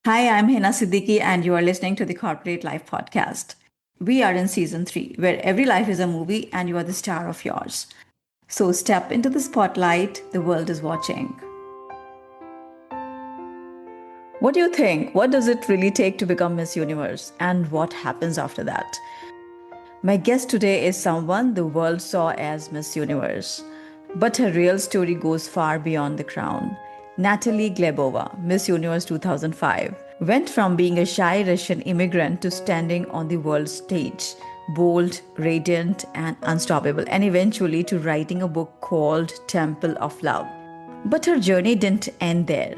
Hi, I'm Hina Siddiqui, and you are listening to the Corporate Life Podcast. We are in season 3, where every life is a movie and you are the star of yours. So step into the spotlight, the world is watching. What do you think? What does it really take to become Miss Universe? And what happens after that? My guest today is someone the world saw as Miss Universe. But her real story goes far beyond the crown. Natalie Glebova, Miss Universe 2005, went from being a shy Russian immigrant to standing on the world stage, bold, radiant, and unstoppable, and eventually to writing a book called Temple of Love. But her journey didn't end there.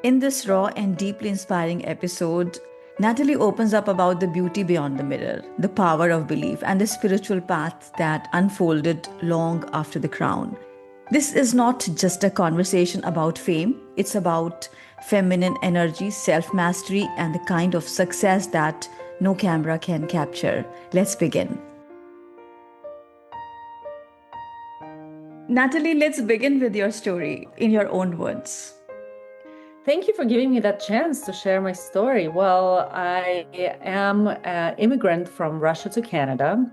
In this raw and deeply inspiring episode, Natalie opens up about the beauty beyond the mirror, the power of belief, and the spiritual path that unfolded long after the crown. This is not just a conversation about fame, it's about feminine energy, self mastery, and the kind of success that no camera can capture. Let's begin. Natalie, let's begin with your story in your own words. Thank you for giving me that chance to share my story. Well, I am an immigrant from Russia to Canada.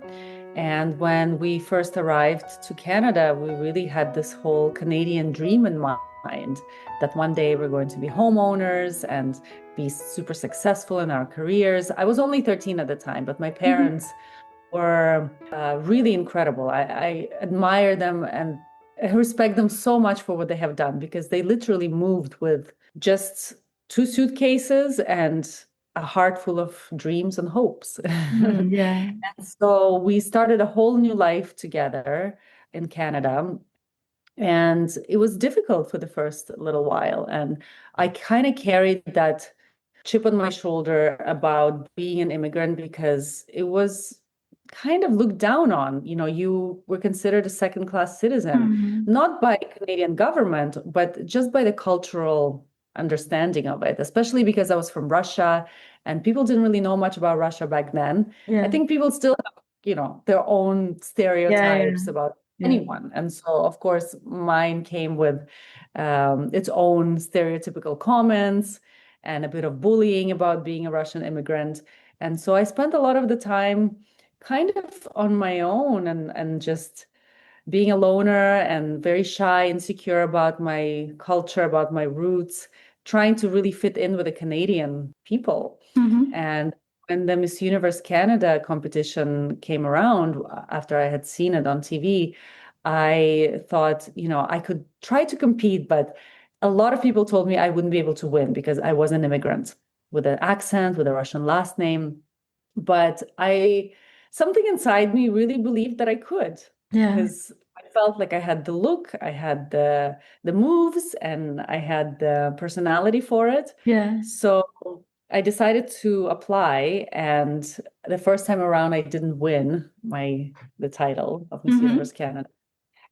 And when we first arrived to Canada, we really had this whole Canadian dream in mind that one day we're going to be homeowners and be super successful in our careers. I was only 13 at the time, but my parents were really incredible. I admire them and I respect them so much for what they have done because they literally moved with just 2 suitcases and a heart full of dreams and hopes. Yeah. And so we started a whole new life together in Canada. And it was difficult for the first little while. And I kind of carried that chip on my shoulder about being an immigrant because it was kind of looked down on. You know, you were considered a second-class citizen, Mhm. not by Canadian government, but just by the cultural understanding of it, especially because I was from Russia and people didn't really know much about Russia back then. I Yeah. think people still have, their own Yeah, yeah, stereotypes about yeah. anyone. And so, of course, mine came with its own stereotypical comments and a bit of bullying about being a Russian immigrant. And so I spent a lot of the time kind of on my own and just being a loner and very shy, insecure about my culture, about my roots, trying to really fit in with the Canadian people. Mhm. And when the Miss Universe Canada competition came around, after I had seen it on TV, I thought, I could try to compete, but a lot of people told me I wouldn't be able to win because I was an immigrant with an accent, with a Russian last name. But something inside me really believed that I could Yeah. because I felt like I had the look, I had the moves, and I had the personality for it. Yeah. So I decided to apply, and the first time around, I didn't win the title of Miss Mhm. Universe Canada.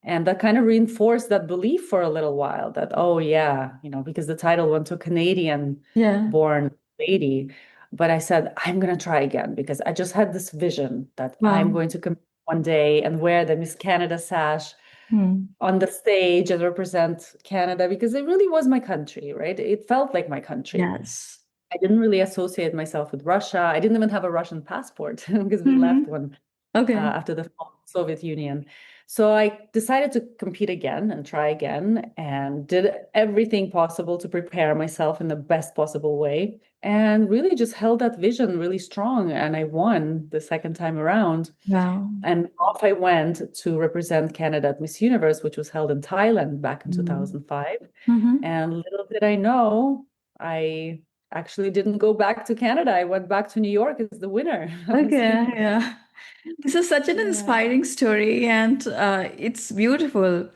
And that kind of reinforced that belief for a little while that, oh, yeah, because the title went to a Canadian Yeah. born lady. But I said, I'm going to try again because I just had this vision that I'm Wow. going to come one day and wear the Miss Canada sash Hmm. on the stage and represent Canada because it really was my country, right? It felt like my country. Yes. I didn't really associate myself with Russia. I didn't even have a Russian passport because we left Mhm. one Okay. after the fall of the Soviet Union. So I decided to compete again and try again and did everything possible to prepare myself in the best possible way and really just held that vision really strong. And I won the second time around. Wow. And off I went to represent Canada at Miss Universe, which was held in Thailand back in Mm. 2005. Mhm. And little did I know, I actually didn't go back to Canada. I went back to New York as the winner of Miss Okay. Universe. Yeah. This is such an Yeah. inspiring story, and it's beautiful.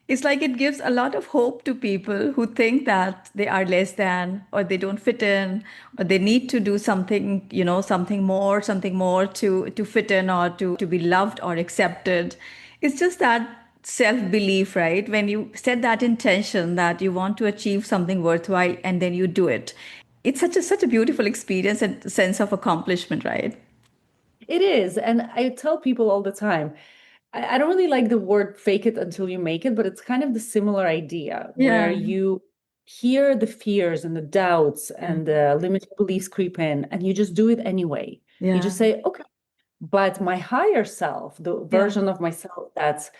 It's like it gives a lot of hope to people who think that they are less than, or they don't fit in, or they need to do something, something more to fit in, or to be loved or accepted. It's just that self-belief, right? When you set that intention that you want to achieve something worthwhile, and then you do it. It's such a beautiful experience and sense of accomplishment, right? It is. And I tell people all the time, I don't really like the word fake it until you make it, but it's kind of the similar idea where Yeah. hear the fears and the doubts Yeah. and the limiting beliefs creep in, and you just do it anyway. You Yeah. just say, okay, but my higher self, the Yeah. version of myself that's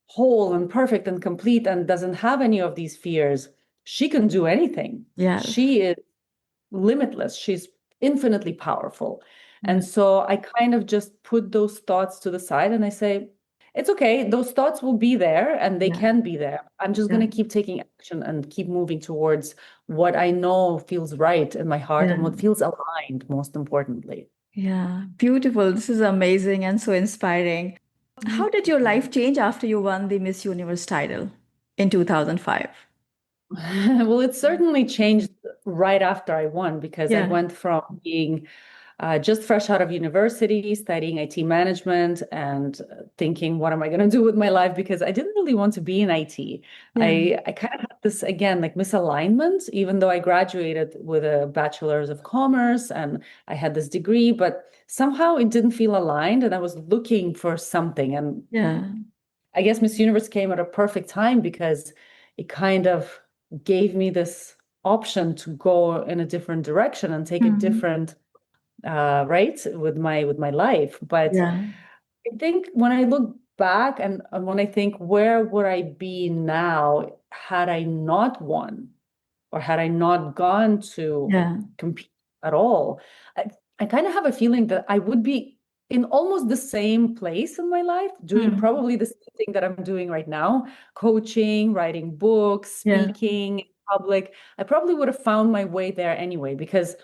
whole and perfect and complete and doesn't have any of these fears, she can do anything. Yes. She is limitless. She's infinitely powerful. Yeah. And so I kind of just put those thoughts to the side and I say, it's okay. Those thoughts will be there and they Yeah. can be there. I'm just Yeah. going to keep taking action and keep moving towards what I know feels right in my heart Yeah. and what feels aligned, most importantly. Yeah. Beautiful. This is amazing and so inspiring. How did your life change after you won the Miss Universe title in 2005? Well, it certainly changed right after I won because I Yeah. went from being just fresh out of university, studying IT management, and thinking, what am I going to do with my life? Because I didn't really want to be in IT. Yeah. I kind of had this, again, like misalignment, even though I graduated with a bachelor's of commerce and I had this degree, but somehow it didn't feel aligned. And I was looking for something. And Yeah. I guess Miss Universe came at a perfect time because it kind of gave me this option to go in a different direction and take a Mhm. different right with my life. But Yeah. I think when I look back and when I think where would I be now had I not won or had I not gone to Yeah. compete at all, I, I kind of have a feeling that I would be in almost the same place in my life, doing Mhm. probably the same thing that I'm doing right now, coaching, writing books, Yeah. speaking in public. I probably would have found my way there anyway, because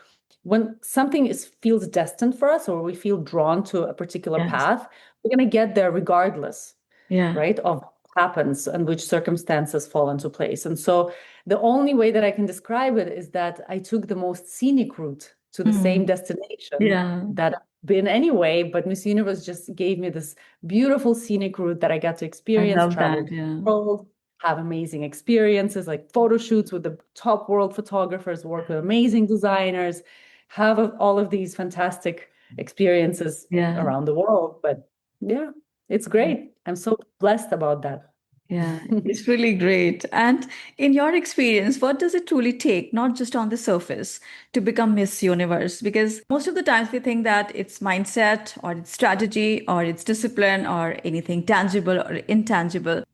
when something feels destined for us or we feel drawn to a particular Yes. path, we're going to get there regardless, Yeah. right, of what happens and which circumstances fall into place. And so the only way that I can describe it is that I took the most scenic route to the same Mm. destination Yeah. that I've been anyway, but Miss Universe just gave me this beautiful scenic route that I got to I experience, love travel that. the Yeah. world, have amazing experiences like photo shoots with the top world photographers, work with amazing designers, have all of these fantastic experiences Yeah. around the world. But yeah, it's great. I'm so blessed about that. Yeah, it's really great. And in your experience, what does it truly take, not just on the surface, to become Miss Universe? Because most of the times we think that it's mindset or it's strategy or it's discipline or anything tangible or intangible.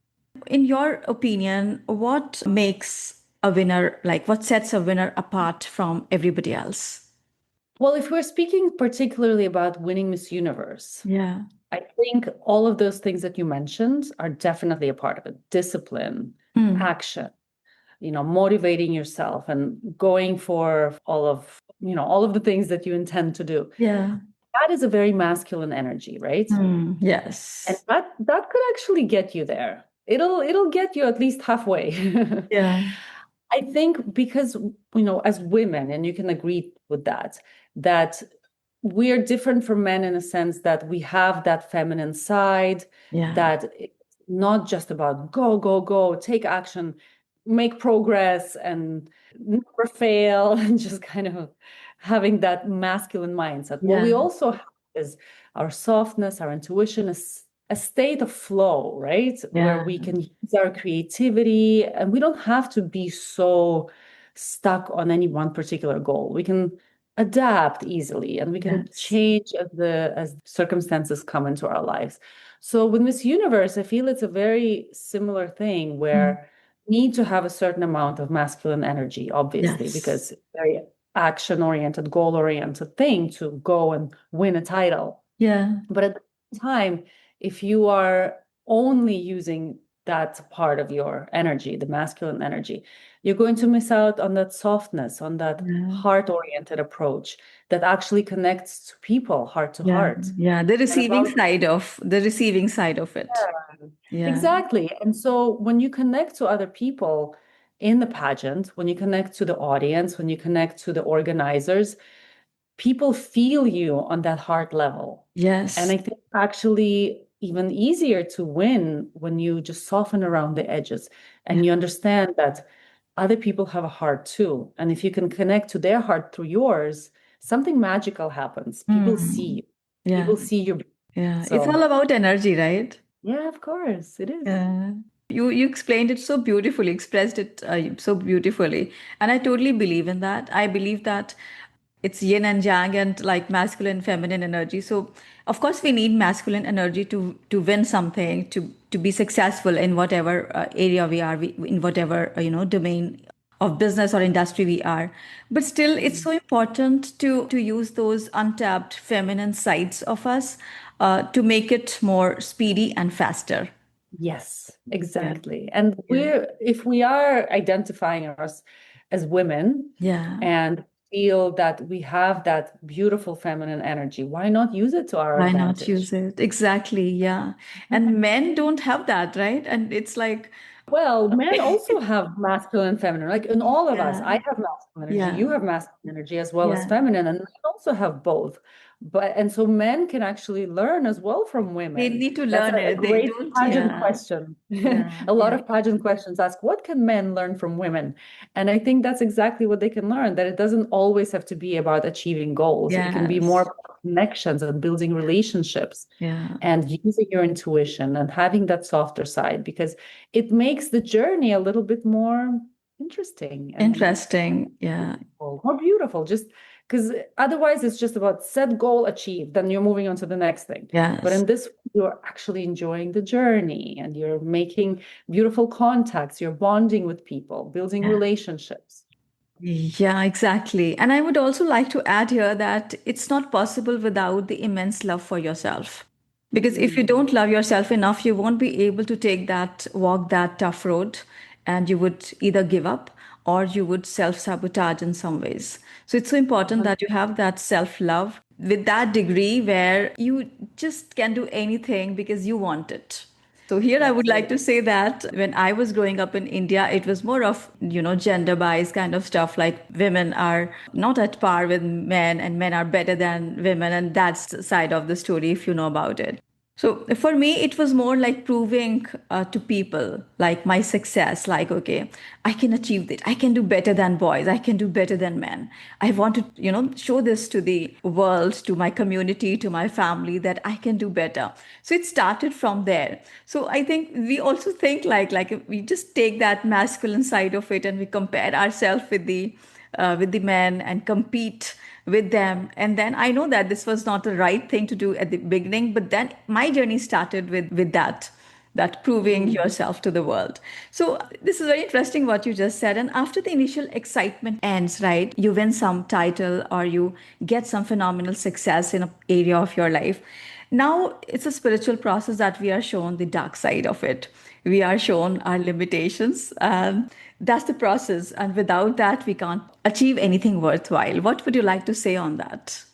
In your opinion, what makes a winner, like what sets a winner apart from everybody else? Well, if we're speaking particularly about winning Miss Universe, Yeah. I think all of those things that you mentioned are definitely a part of it. Discipline, Mm. action, motivating yourself and going for all of the things that you intend to do. Yeah. That is a very masculine energy, right? Mm. And Yes. that could actually get you there. It'll get you at least halfway. Yeah. I think because, as women, and you can agree with that we are different from men in a sense that we have that feminine side, Yeah. that it's not just about go, go, go, take action, make progress, and never fail, and just kind of having that masculine mindset. What we Yeah. also have is our softness, our intuition, is a state of flow, right? Where Yeah. we can use our creativity and we don't have to be so stuck on any one particular goal. We can adapt easily and we can Yes. change as circumstances come into our lives. So with Miss Universe, I feel it's a very similar thing Mm. where you need to have a certain amount of masculine energy, obviously, Yes. because it's a very action-oriented, goal-oriented thing to go and win a title. Yeah. But at the same time, if you are only using that part of your energy, the masculine energy, you're going to miss out on that softness, on that Yeah. heart-oriented approach that actually connects to people heart to Yeah. heart. Yeah. The And receiving about side of the receiving side of it. yeah, Yeah. exactly. And so when you connect to other people in the pageant, when you connect to the audience, when you connect to the organizers, people feel you on that heart level. And Yes. I think actually even easier to win when you just soften around the edges Yeah. and you understand that other people have a heart too. And if you can connect to their heart through yours, something magical happens. People see Mm. you. Yeah. People see you. Yeah. It's all So about energy, right? yeah, of course it is. Yeah. You explained it so beautifully, expressed it so beautifully, and I totally believe in that. I believe that it's yin and yang and like masculine, feminine energy. So of course we need masculine energy to win something, to be successful in whatever area we are, in whatever domain of business or industry we are. But still, it's so important to use those untapped feminine sides of us to make it more speedy and faster. Yes, Yeah. exactly. And Yeah. if we are identifying us as women Yeah. and feel that we have that beautiful feminine energy, why not use it to our Why not advantage? use it? Exactly. Yeah. And men don't have that, right? And it's like, Well, men also have masculine and feminine. Like in all of us, yeah, I have masculine energy, yeah, you have masculine energy as well as yeah. feminine, and men also have both. But and so men can actually learn as well from They women. need to That's learn a it. They great don't, pageant yeah, question. yeah, A lot yeah. of pageant questions ask, what can men learn from women? And I think that's exactly what they can learn, that it doesn't always have to be about achieving goals. It can be more Yes. about connections and building relationships Yeah. and using your intuition and having that softer side because it makes the journey a little bit more interesting and Interesting. Yeah. more beautiful. Just because otherwise it's just about set goal achieved, then you're moving on to the next thing. But Yes. in this, you're actually enjoying the journey and you're making beautiful contacts, you're bonding with people, building Yeah. relationships. Yeah, exactly. And I would also like to add here that it's not possible without the immense love for yourself. Because if you Mm. don't love yourself enough, you won't be able to take that walk, that tough road, and you would either give up or you would self sabotage in some ways. So it's so important that you have that self love with that degree where you just can do anything because you want it. So here I would That's like it. to say that when I was growing up in India, it was more of, gender bias kind of stuff, like women are not at par with men and men are better than women. And that's the side of the story, if you know about it. So for me, it was more like proving to people like my success, like, okay, I can achieve it. I can do better than boys. I can do better than men. I want to, show this to the world, to my community, to my family that I can do better. So it started from there. So I think we also think like if we just take that masculine side of it and we compare ourselves with the men and compete with them. And then I know that this was not the right thing to do at the beginning, but then my journey started with that proving Mm. yourself to the world. So this is very interesting what you just said. And after the initial excitement ends, right, you win some title or you get some phenomenal success in an area of your life. Now it's a spiritual process that we are shown the dark side of it. We are shown our limitations. That's the process. And without that, we can't achieve anything worthwhile. What would you like to say on that?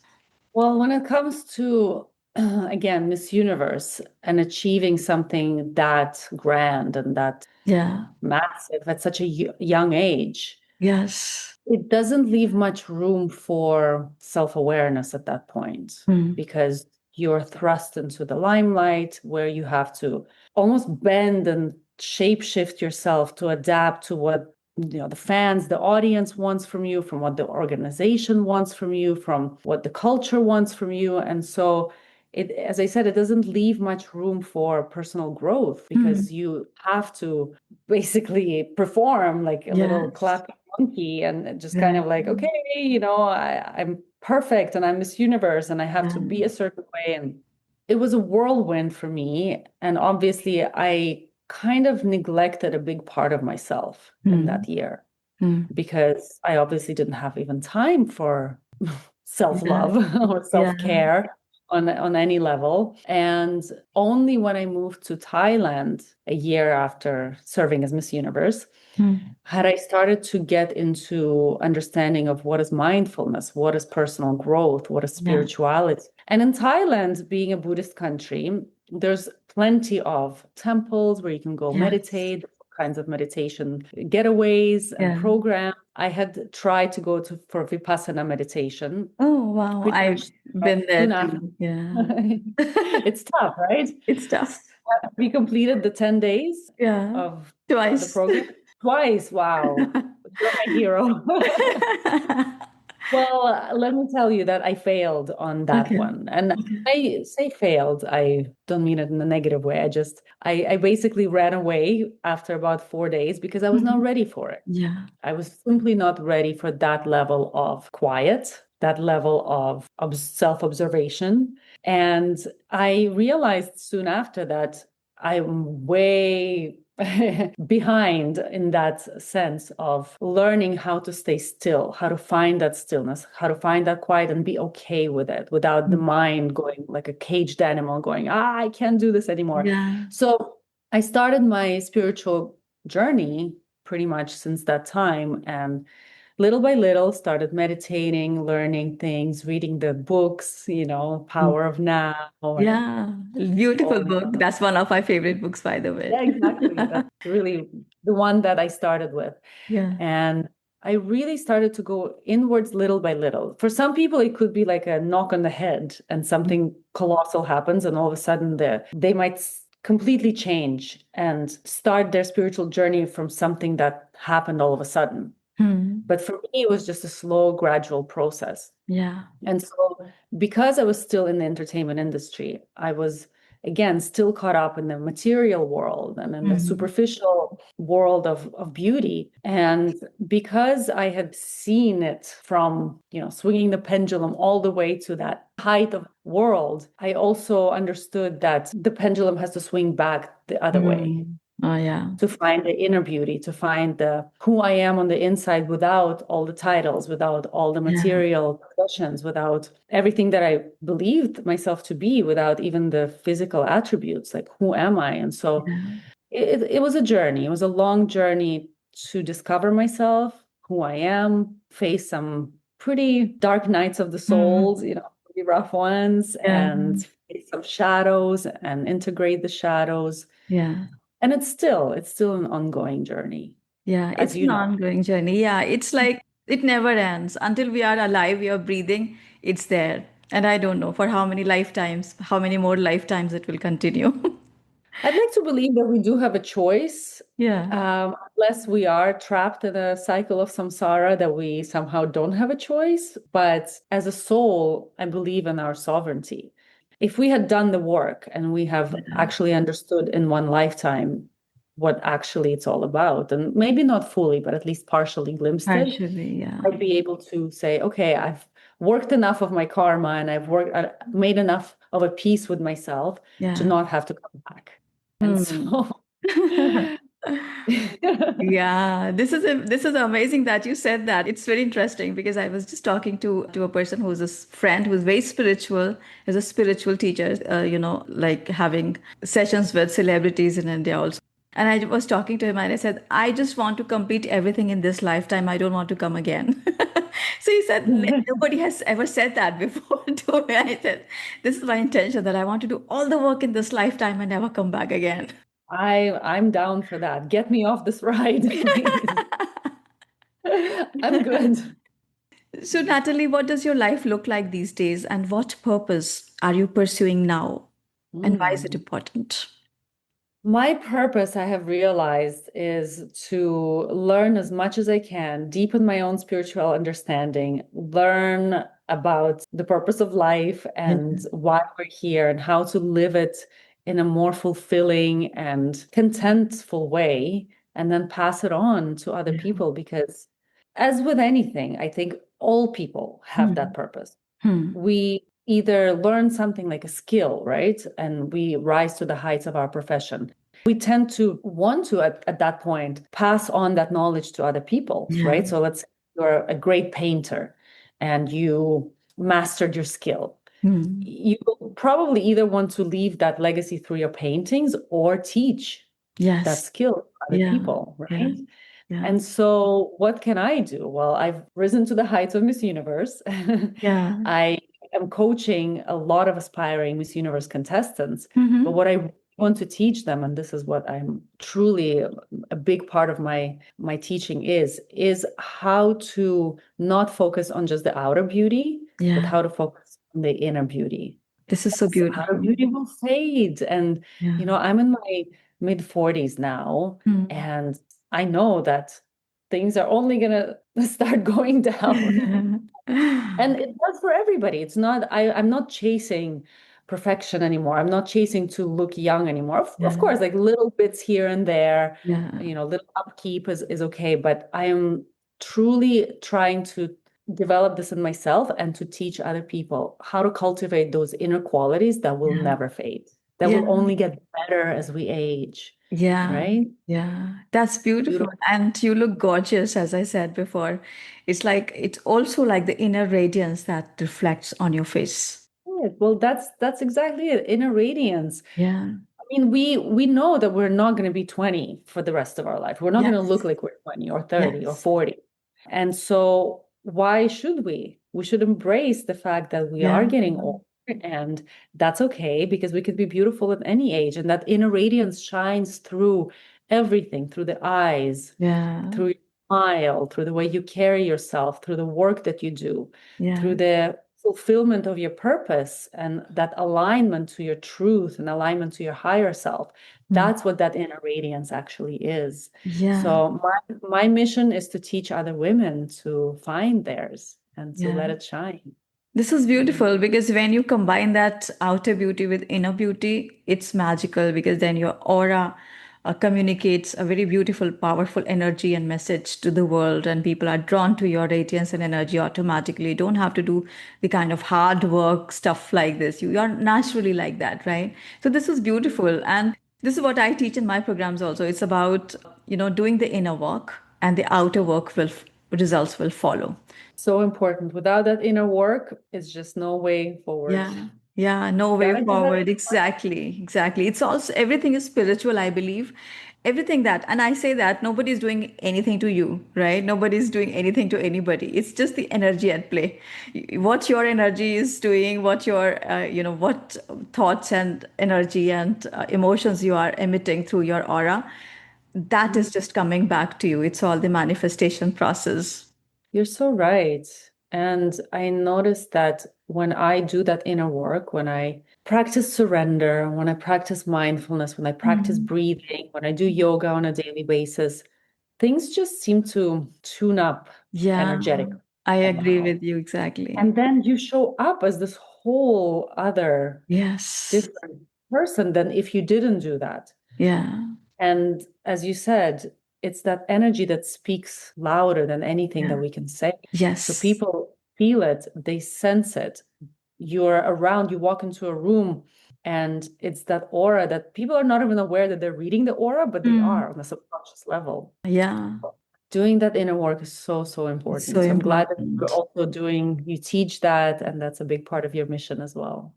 Well, when it comes to, again, Miss Universe and achieving something that grand and that Yeah. massive at such a young age, Yes. it doesn't leave much room for self-awareness at that point Mm. because you're thrust into the limelight where you have to almost bend and shape shift yourself to adapt to what the fans, the audience wants from you, from what the organization wants from you, from what the culture wants from you. And so it, as I said, it doesn't leave much room for personal growth Mm. because you have to basically perform like a little Yes. clap monkey and just kind Yeah. of like, okay, I'm perfect and I'm Miss Universe and I have to be Yeah. a certain way. And it was a whirlwind for me. And obviously, I kind of neglected a big part of myself in Mm. that year Mm. because I obviously didn't have even time for Yeah. self-love or Yeah. self-care on any level. And only when I moved to Thailand a year after serving as Miss Universe Mm. had I started to get into understanding of what is mindfulness, what is personal growth, what is Yeah. spirituality. And in Thailand, being a Buddhist country, there's plenty of temples where you can go Yes. meditate, kinds of meditation getaways and Yeah. programs. I had tried to go to for Vipassana meditation Oh, wow. pretty I've much been there soon after. too. Yeah. It's tough, right? It's tough. We completed the 10 days Yeah. of the Twice. program twice. Wow. You're my hero. Well, let me tell you that I failed on that Okay. one. And Okay. I say failed, I don't mean it in a negative way. I basically ran away after about 4 days because I was not Mhm. ready for it. Yeah. I was simply not ready for that level of quiet, that level of self-observation. And I realized soon after that I'm way behind in that sense of learning how to stay still, how to find that stillness, how to find that quiet and be okay with it without the Mm. mind going like a caged animal going, I can't do this anymore. Yeah. So I started my spiritual journey pretty much since that time. And little by little started meditating, learning things, reading the books, Mm. Power of Now and Yeah. Beautiful all book. That's one of my favorite books, by the way. yeah, exactly. That's really the one that I started with. Yeah. And I really started to go inwards little by little. For some people, it could be like a knock on the head and something colossal happens, and all of a sudden they might completely change and start their spiritual journey from something that happened all of a sudden. Hmm. But for me, it was just a slow, gradual process. Yeah. And so, because I was still in the entertainment industry, I was again still caught up in the material world and in the Hmm. superficial world of beauty. And because I had seen it from, swinging the pendulum all the way to that height of world, I also understood that the pendulum has to swing back the other way Mm. Oh, yeah. to find the inner beauty, to find the who I am on the inside without all the titles, without all the Yeah. material possessions, without everything that I believed myself to be, without even the physical attributes, like who am I? And so Yeah. it was a journey. It was a long journey to discover myself, who I am, face some pretty dark nights of the souls, Mm. pretty rough ones, Yeah. and face some shadows and integrate the shadows. Yeah. And it's still an ongoing journey, Yeah. as It's you an know. ongoing journey. Yeah. It's like it never ends until we are alive, we are breathing. It's there. And I don't know for how many lifetimes, how many more lifetimes it will continue. I'd like to believe that we do have a choice, Yeah. unless we are trapped in a cycle of samsara, that we somehow don't have a choice. But as a soul, I believe in our sovereignty. If we had done the work and we have Yeah. actually understood in one lifetime what actually it's all about, and maybe not fully, but at least partially glimpsed it, Partially. Yeah. I'd be able to say, okay, I've worked enough of my karma and made enough of a peace with myself to Yeah. not have to come back. And Hmm. so, Yeah, this is amazing that you said that. It's very interesting because I was just talking to a person who's a friend who's very spiritual, is a spiritual teacher, like having sessions with celebrities in India also. And I was talking to him and I said, I just want to complete everything in this lifetime. I don't want to come again. So he said, nobody has ever said that before to me. I said, this is my intention that I want to do all the work in this lifetime and never come back again. I'm down for that. Get me off this ride, please. I'm good. So, Natalie, what does your life look like these days, and what purpose are you pursuing now, and why is it Mm. important? My purpose, I have realized, is to learn as much as I can, deepen my own spiritual understanding, learn about the purpose of life Yeah. and why we're here and how to live it in a more fulfilling and contentful way, and then pass it on to other Yeah. people. Because, as with anything, I think all people have that Hmm. purpose. Hmm. We either learn something like a skill, right? And we rise to the heights of our profession. We tend to want to, at that point, pass on that knowledge to other people, Yeah. right? So let's say you're a great painter and you mastered your skill. Hmm. You probably either want to leave that legacy through your paintings or teach that Yes. skill to other Yeah. people, Yeah. right? Yeah. And so, what can I do? Well, I've risen to the heights of Miss Universe. Yeah. I am coaching a lot of aspiring Miss Universe contestants. But Mm-hmm. what I want to teach them, and this is what I'm truly a big part of my teaching is how to not focus on just the outer beauty, but Yeah. how to focus on the inner beauty. This is so Because outer beautiful. beauty will fade. And, Yeah. I'm in my mid 40s now, Hmm. and I know that things are only going to start going down. And it does for everybody. It's not, I'm not chasing perfection anymore. I'm not chasing to look young anymore. Of Yeah, course, like little bits here and there, yeah, little upkeep is okay. But I am truly trying to develop this in myself and to teach other people how to cultivate those inner qualities that will yeah, never fade, that yeah. will only get better as we age, Yeah, right? yeah, that's beautiful. Beautiful. And you look gorgeous, as I said before. It's like, it's also like the inner radiance that reflects on your face. Yes, well, that's exactly it. Inner radiance. Yeah, I mean, we know that we're not going to be 20 for the rest of our life. We're not going to look yes, like we're 20 or 30 or yes, 40. And so why should we? We should embrace the fact that we are yeah, getting old, and that's okay because we could be beautiful at any age. And that inner radiance shines through everything, through the eyes, yeah, through your smile, through the way you carry yourself, through the work that you do, yeah, through the fulfillment of your purpose and that alignment to your truth and alignment to your higher self. mm, That's what that inner radiance actually is. yeah, So my mission is to teach other women to find theirs and to yeah. let it shine. This is Mhm. beautiful because when you combine that outer beauty with inner beauty, it's magical because then your aura communicates a very beautiful, powerful energy and message to the world, and people are drawn to your radiance and energy automatically. You don't have to do the kind of hard work stuff like this. You are naturally like that, right? So this is beautiful, and this is what I teach in my programs also. It's about doing the inner work, and the outer work will results will follow. So important. Without that inner work, it's just no way forward. Yeah, yeah, no way Gotta give it. forward. Exactly, exactly. It's also everything is spiritual, I believe. Everything that, and I say that nobody's doing anything to you, right? Nobody's doing anything to anybody. It's just the energy at play. What your energy is doing, what what thoughts and energy and emotions you are emitting through your aura, that is just coming back to you. It's all the manifestation process. You're so right. And I noticed that when I do that inner work, when I practice surrender, when I practice mindfulness, when I practice Mm. breathing, when I do yoga on a daily basis, things just seem to tune up Yeah, energetically I agree somehow. with you exactly. And then you show up as this whole other Yes. different person than if you didn't do that. Yeah. And as you said, it's that energy that speaks louder than anything that Yeah. we can say. So Yes. people feel it, they sense it. You're around, you walk into a room, and it's that aura that people are not even aware that they're reading the aura, but they Mm. are on a subconscious level. Yeah. Doing that inner work is so, so It's so important. So I'm glad that you're important. also you teach that, and that's a big part of your mission as well.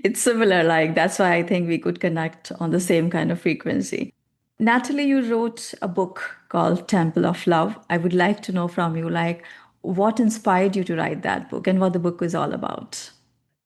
It's similar, like that's why I think we could connect on the same kind of frequency. Natalie, you wrote a book called Temple of Love. I would like to know from you, like, what inspired you to write that book and what the book was all about.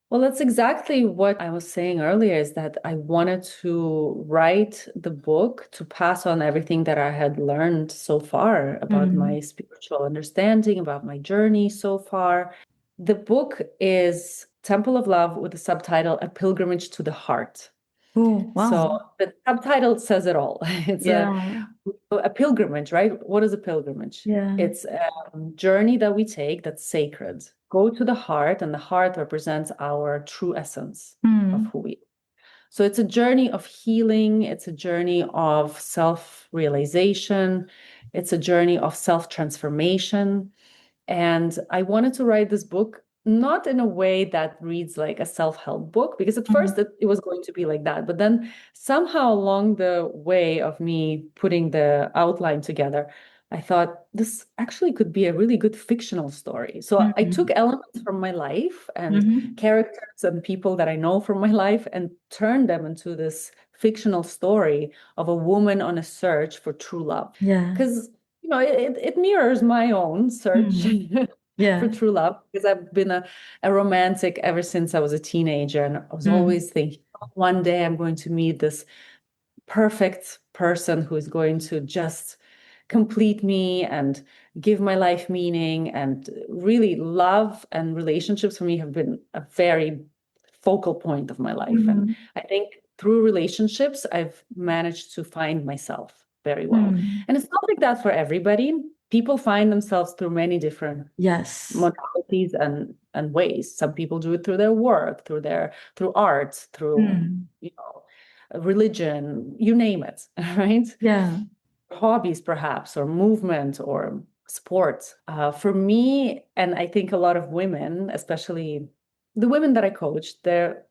Well, that's exactly what I was saying earlier, is that I wanted to write the book to pass on everything that I had learned so far about Mm. my spiritual understanding, about my journey so far. The book is Temple of Love with the subtitle A Pilgrimage to the Heart. Oh, So wow. the subtitle says it all. It's Yeah. a pilgrimage, right? What is a pilgrimage? Yeah. It's a journey that we take that's sacred. Go to the heart, and the heart represents our true essence of Mm. who we are. So it's a journey of healing, it's a journey of self-realization, it's a journey of self-transformation. And I wanted to write this book not in a way that reads like a self-help book, because at Mm. first it was going to be like that. But then somehow along the way of me putting the outline together, I thought this actually could be a really good fictional story. So I took Mm. elements from my life and Mhm. characters and people that I know from my life and turned them into this fictional story of a woman on a search for true love. Yeah. Because it mirrors my own search Mm. for Yeah. true love, because I've been a romantic ever since I was a teenager. And I was Mm. always thinking, "Oh, one day I'm going to meet this perfect person who is going to just complete me and give my life meaning." And really, love and relationships for me have been a very focal point of my life. And Mm. I think through relationships, I've managed to find myself very well. Mm. And it's not like that for everybody. people find themselves through many different Yes. modalities and ways. Some people do it through their work, through art, through, Mm. you know, religion, you name it, right? Yeah. Hobbies, perhaps, or movement or sports. For me, and I think a lot of women, especially the women that I coached,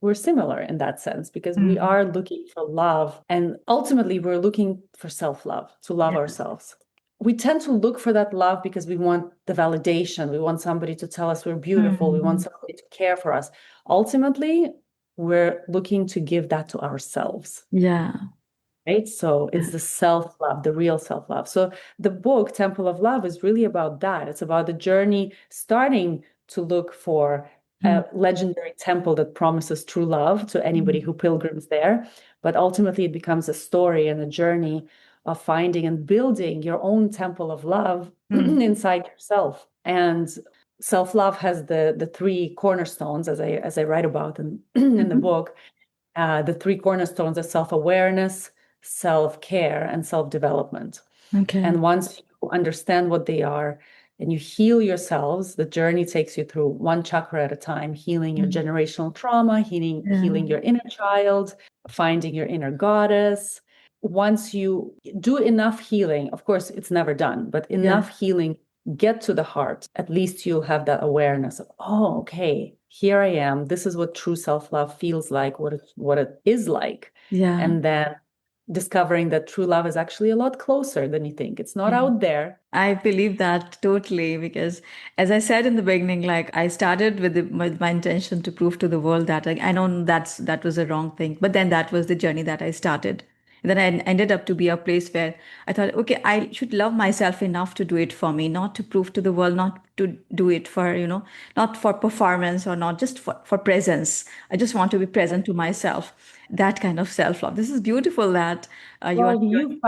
we're similar in that sense because we Mm. are looking for love. And ultimately, we're looking for self-love, to love Yeah. ourselves. We tend to look for that love because we want the validation. We want somebody to tell us we're beautiful. We want Mm. somebody to care for us. Ultimately, we're looking to give that to ourselves. Yeah. Right? So it's the self-love, the real self-love. So the book, Temple of Love, is really about that. It's about the journey starting to look for Mm. a legendary temple that promises true love to anybody Mm. who pilgrims there. But ultimately, it becomes a story and a journey of finding and building your own temple of love Mm. inside yourself. And self-love has the three cornerstones, as I write about in the Mhm. book, the three cornerstones are self-awareness, self-care, and self-development. Okay. And once you understand what they are and you heal yourselves, the journey takes you through one chakra at a time, healing your Mm. generational trauma, healing Yeah. your inner child, finding your inner goddess. Once you do enough healing, of course, it's never done, but Yeah. enough healing, get to the heart, at least you'll have that awareness of, oh, okay, here I am. This is what true self-love feels like, what it is like. Yeah. And then discovering that true love is actually a lot closer than you think. It's not Yeah. out there. I believe that totally because, as I said in the beginning, like I started with my intention to prove to the world that I know that was a wrong thing, but then that was the journey that I started. And then I ended up to be a place where I thought, okay, I should love myself enough to do it for me, not to prove to the world, not to do it for, not for performance or not just for presence. I just want to be present to myself. That kind of self-love. This is beautiful that you are Well, you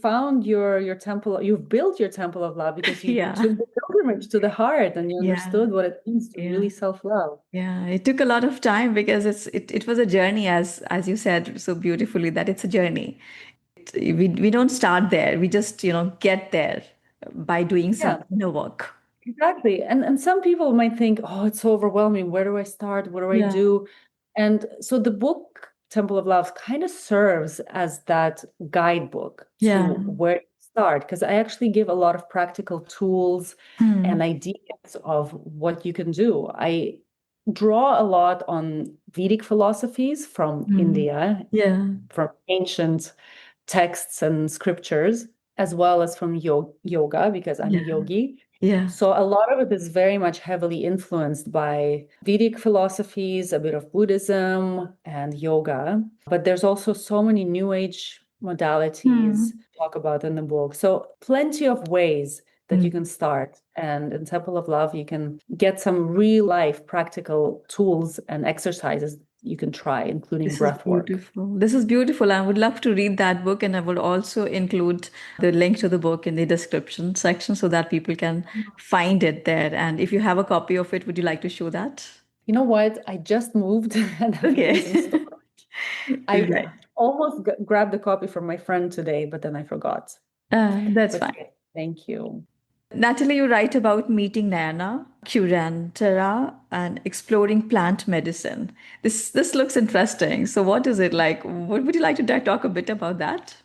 found your temple, you've built your temple of love because you yeah. took the pilgrimage to the heart and you Yeah. understood what it means to Yeah. really self-love. Yeah, it took a lot of time because it was a journey as you said so beautifully that it's a journey. We don't start there. We just, get there by doing some Yeah. inner work. Exactly. And some people might think, oh, it's so overwhelming. Where do I start? What do I Yeah. do? And so the book Temple of Love kind of serves as that guidebook to Yeah. where to start, because I actually give a lot of practical tools and Hmm. ideas of what you can do. I draw a lot on Vedic philosophies from Hmm. India, Yeah. from ancient texts and scriptures, as well as from yoga, because I'm a Yeah. yogi. Yeah. So a lot of it is very much heavily influenced by Vedic philosophies, a bit of Buddhism and yoga. But there's also so many new age modalities Hmm. talk about in the book. So plenty of ways that Hmm. you can start. And in Temple of Love, you can get some real life practical tools and exercises you can try, including This is breath work. beautiful. This is beautiful. I would love to read that book, and I will also include the link to the book in the description section so that people can find it there. And if you have a copy of it, would you like to show that? You know what? I just moved and it was in Okay. store. I Right. almost grabbed a copy from my friend today, but then I forgot. That's But fine. yeah, thank you. Natalie, you write about meeting Nayana, Curantara, and exploring plant medicine. This looks interesting. So, what is it like? What would you like to talk a bit about that?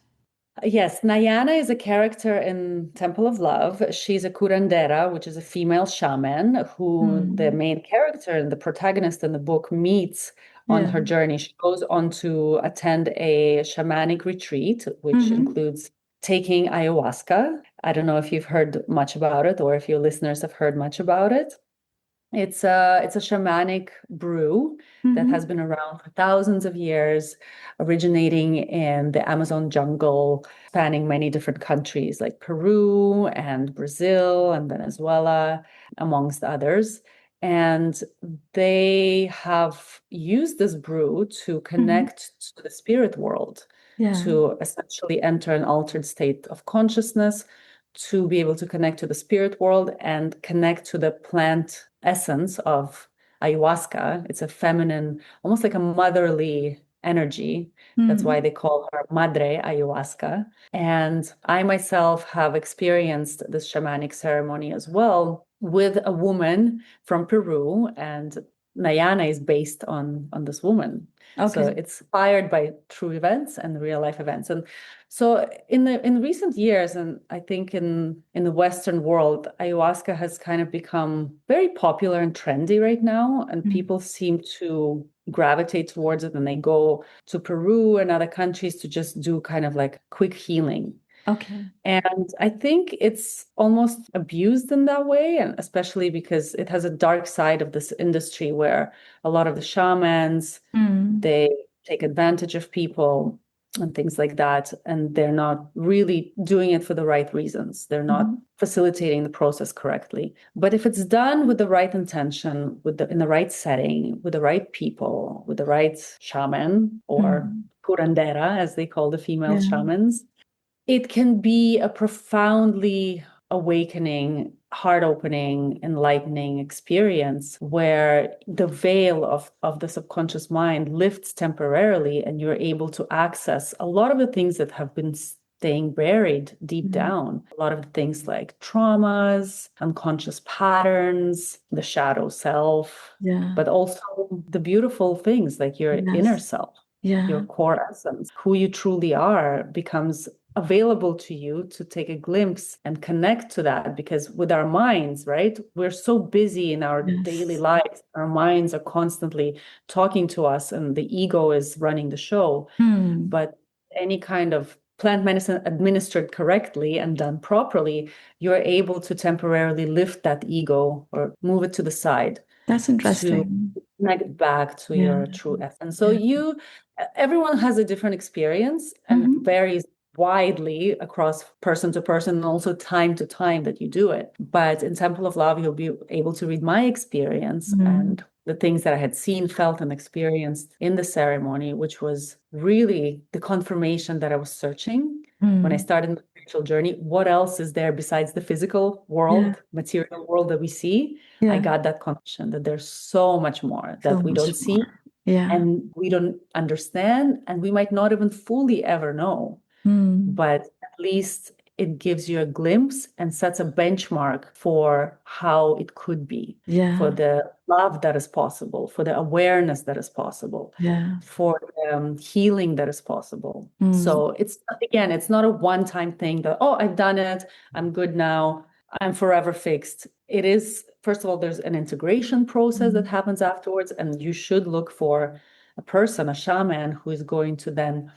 Yes, Nayana is a character in Temple of Love. She's a curandera, which is a female shaman who the Hmm. main character and the protagonist in the book meets on Yeah. her journey. She goes on to attend a shamanic retreat, which Hmm. includes taking ayahuasca. I don't know if you've heard much about it or if your listeners have heard much about it. It's a shamanic brew that has Hmm. been around for thousands of years, originating in the Amazon jungle, spanning many different countries like Peru and Brazil and Venezuela, amongst others. And they have used this brew to Hmm. connect to the spirit world, Yeah. to essentially enter an altered state of consciousness, to be able to connect to the spirit world and connect to the plant essence of ayahuasca. It's a feminine, almost like a motherly energy. That's why Mm. they call her Madre Ayahuasca. And I myself have experienced this shamanic ceremony as well with a woman from Peru, and Nayana is based on this woman. So Okay. it's inspired by true events and real life events. And so in recent years, and I think in the Western world, ayahuasca has kind of become very popular and trendy right now, and Mm. people seem to gravitate towards it, and they go to Peru and other countries to just do kind of like quick healing. Okay. And I think it's almost abused in that way, and especially because it has a dark side of this industry where a lot of the shamans, Mm. they take advantage of people and things like that. And they're not really doing it for the right reasons. They're not Mhm. facilitating the process correctly. But if it's done with the right intention, in the right setting, with the right people, with the right shaman or Mm. curandera, as they call the female Yeah. shamans, it can be a profoundly awakening, heart opening, enlightening experience where the veil of the subconscious mind lifts temporarily and you're able to access a lot of the things that have been staying buried deep Mm. down. A lot of the things like traumas, unconscious patterns, the shadow self, Yeah. but also the beautiful things like your inner Yes. self. Your Yeah. core essence, who you truly are, becomes available to you to take a glimpse and connect to that. Because with our minds, right, we're so busy in our daily Yes. lives, our minds are constantly talking to us and the ego is running the show. Mm. But any kind of plant medicine administered correctly and done properly, you're able to temporarily lift that ego or move it to the side That's to interesting. connect back to Yeah. your true essence. So Yeah. everyone has a different experience and it Hmm. varies widely across person to person and also time to time that you do it. But in Temple of Love, you'll be able to read my experience Mm. and the things that I had seen, felt, and experienced in the ceremony, which was really the confirmation that I was searching when I Mm. started the spiritual journey. What else is there besides the physical Yeah. world, material world that we see? I Yeah. got that confirmation that there's so much more So that we much don't see more. Yeah. and we don't understand, and we might not even fully ever know. Mm. But at least it gives you a glimpse and sets a benchmark for how it could be, for Yeah. the love that is possible, for the awareness that is possible, Yeah. for healing that is possible. Mm. So it's, again, it's not a one-time thing that, oh, I've done it, I'm good now, I'm forever fixed. It is, first of all, there's an integration process that Mm. happens afterwards, and you should look for a person, a shaman, who is going to then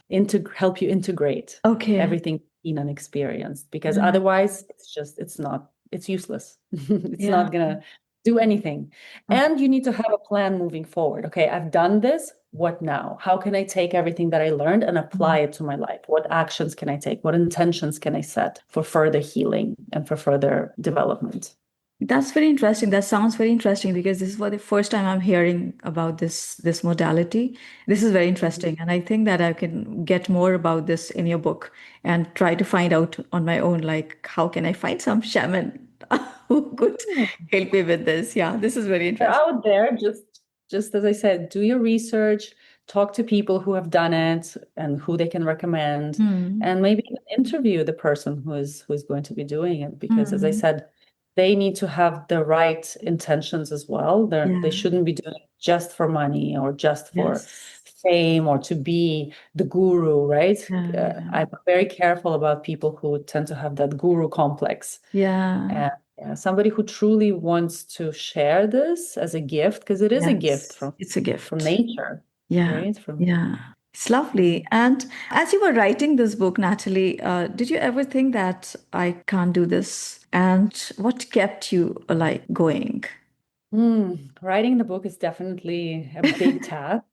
help you integrate Okay. everything seen and experienced, because Yeah. otherwise it's useless. It's Yeah. not gonna do anything. Okay. And you need to have a plan moving forward. Okay, I've done this. What now? How can I take everything that I learned and apply Mm. it to my life? What actions can I take? What intentions can I set for further healing and for further development? That's very interesting. That sounds very interesting because this is for the first time I'm hearing about this modality. This is very interesting, and I think that I can get more about this in your book and try to find out on my own, like how can I find some shaman who could Hmm. help me with this? Yeah, this is very They're interesting. out there. Just as I said, do your research, talk to people who have done it and who they can recommend, Hmm. and maybe interview the person who is going to be doing it. Because as I Hmm. said, they need to have the right intentions as well. They Yeah. shouldn't be doing it just for money or just for Yes. fame or to be the guru, right? Yeah. Yeah. I'm very careful about people who tend to have that guru complex. Yeah. And yeah, somebody who truly wants to share this as a gift, because it is a gift Yes. from It's a gift. nature, Yeah. right? From Yeah. It's lovely. And as you were writing this book, Natalie, did you ever think that I can't do this? And what kept you like going? Writing the book is definitely a big task.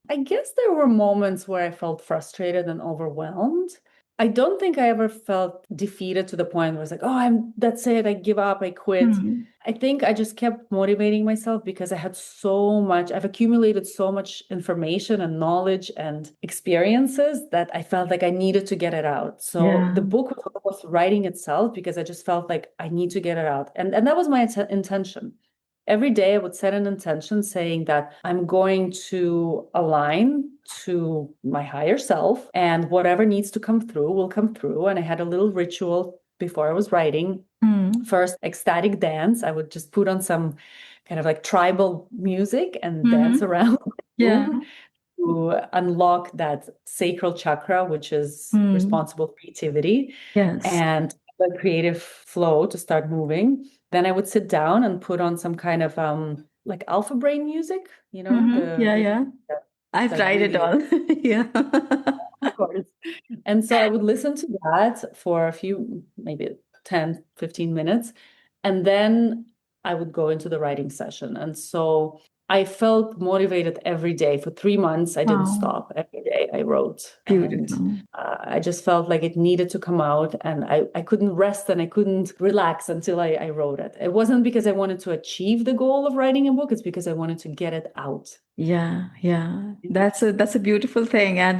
I guess there were moments where I felt frustrated and overwhelmed. I don't think I ever felt defeated to the point where it's like, oh, that's it, I give up, I quit. Hmm. I think I just kept motivating myself because I've accumulated so much information and knowledge and experiences that I felt like I needed to get it out. So Yeah. the book was almost writing itself because I just felt like I need to get it out. And that was my intention. every day I would set an intention saying that I'm going to align to my higher self, and whatever needs to come through will come through. And I had a little ritual before I was writing. Mm. First, ecstatic dance. I would just put on some kind of like tribal music and dance Mm-hmm. around the Yeah. room to unlock that sacral chakra, which is Mm. responsible for creativity, Yes. and the creative flow to start moving. Then I would sit down and put on some kind of like alpha brain music, Mm-hmm. the Yeah, music yeah. that, I've that tried it really is, all. Yeah. of course. And so I would listen to that for a few, maybe 10, 15 minutes. And then I would go into the writing session. And so I felt motivated every day. For 3 months, I didn't Wow. stop. Every day I wrote. And Beautiful. I just felt like it needed to come out. And I couldn't rest and I couldn't relax until I wrote it. It wasn't because I wanted to achieve the goal of writing a book, it's because I wanted to get it out. Yeah, yeah. That's a beautiful thing. And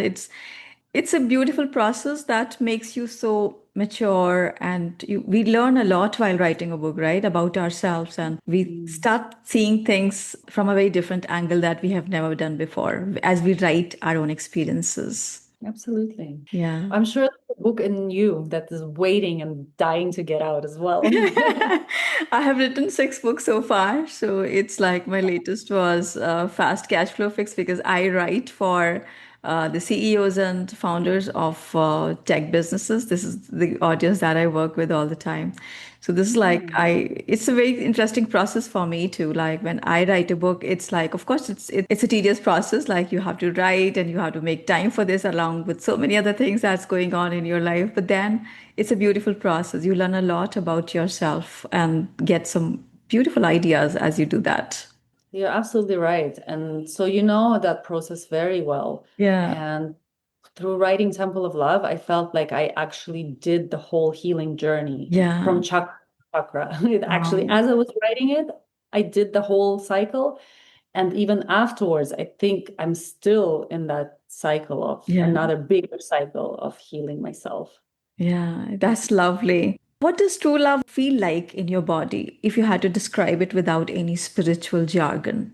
it's a beautiful process that makes you so mature, and we learn a lot while writing a book, right? About ourselves, and we Mm. start seeing things from a very different angle that we have never done before as we write our own experiences. Absolutely. Yeah. I'm sure there's a book in you that is waiting and dying to get out as well. I have written 6 books so far. So it's like my latest was Fast Cash Flow Fix, because I write for the CEOs and founders of tech businesses. This is the audience that I work with all the time. So this is like Mm. it's a very interesting process for me too. Like when I write a book, it's like, of course, it's a tedious process. Like you have to write and you have to make time for this along with so many other things that's going on in your life. But then it's a beautiful process. You learn a lot about yourself and get some beautiful ideas as you do that. You're absolutely right. And so you know that process very well. Yeah. And through writing Temple of Love, I felt like I actually did the whole healing journey Yeah. from chakra to chakra. It actually, Wow. as I was writing it, I did the whole cycle. And even afterwards, I think I'm still in that cycle of Yeah. another bigger cycle of healing myself. Yeah. That's lovely. What does true love feel like in your body if you had to describe it without any spiritual jargon?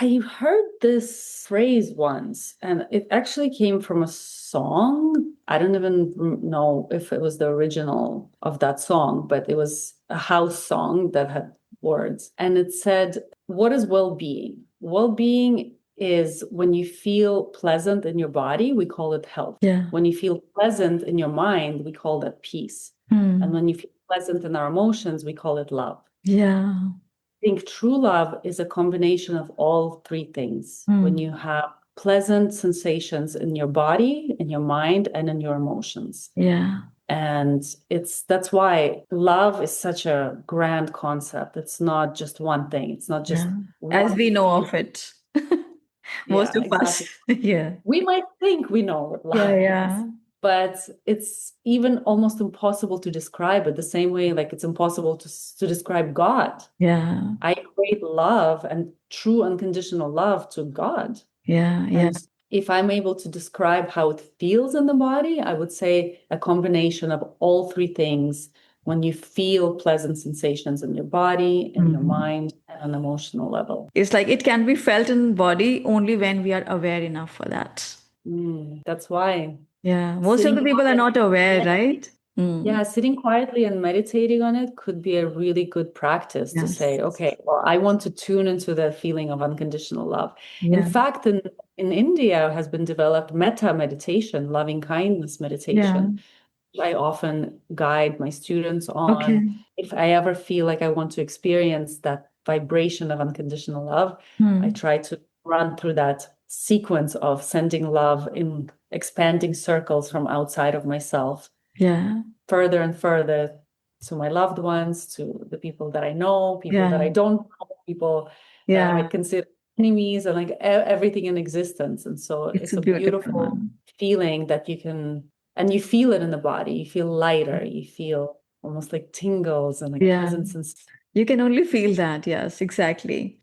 I heard this phrase once, and it actually came from a song. I don't even know if it was the original of that song, but it was a house song that had words. And it said, what is well-being? Well-being is when you feel pleasant in your body, we call it health. Yeah. When you feel pleasant in your mind, we call that peace. And Hmm. when you feel pleasant in our emotions, we call it love. Yeah. Think true love is a combination of all three things. When Hmm. you have pleasant sensations in your body, in your mind, and in your emotions. Yeah. And that's why love is such a grand concept. It's not just one thing. It's not just Yeah. As one we know feel. of it, most Yeah, of us. exactly. Yeah. We might think we know what Yeah. love is, Yeah. but it's even almost impossible to describe it the same way like it's impossible to describe God. Yeah. I equate love and true unconditional love to God. Yeah. Yeah. And if I'm able to describe how it feels in the body, I would say a combination of all three things when you feel pleasant sensations in your body, in your Mhm. mind, and on an emotional level. It's like it can be felt in body only when we are aware enough for that. That's why Yeah, most of sitting the people are not aware, quietly, right? Mm. yeah, sitting quietly and meditating on it could be a really good practice to say, Yes. okay, well, I want to tune into the feeling of unconditional love. In Yeah. fact, in India has been developed metta meditation, loving kindness Yeah. meditation. I often guide my students on Okay. if I ever feel like I want to experience that vibration of unconditional love, I Hmm. try to run through that sequence of sending love in expanding circles from outside of myself Yeah. further and further to my loved ones, to the people that I know, people that I Yeah. don't know, people that I Yeah. might consider enemies, and like everything in existence. And so It's it's a a beautiful beautiful one. feeling that you can, and you feel it in the body. You feel lighter, you feel almost like tingles and like Yeah. pleasant sensations. You can only feel that. Yes, exactly.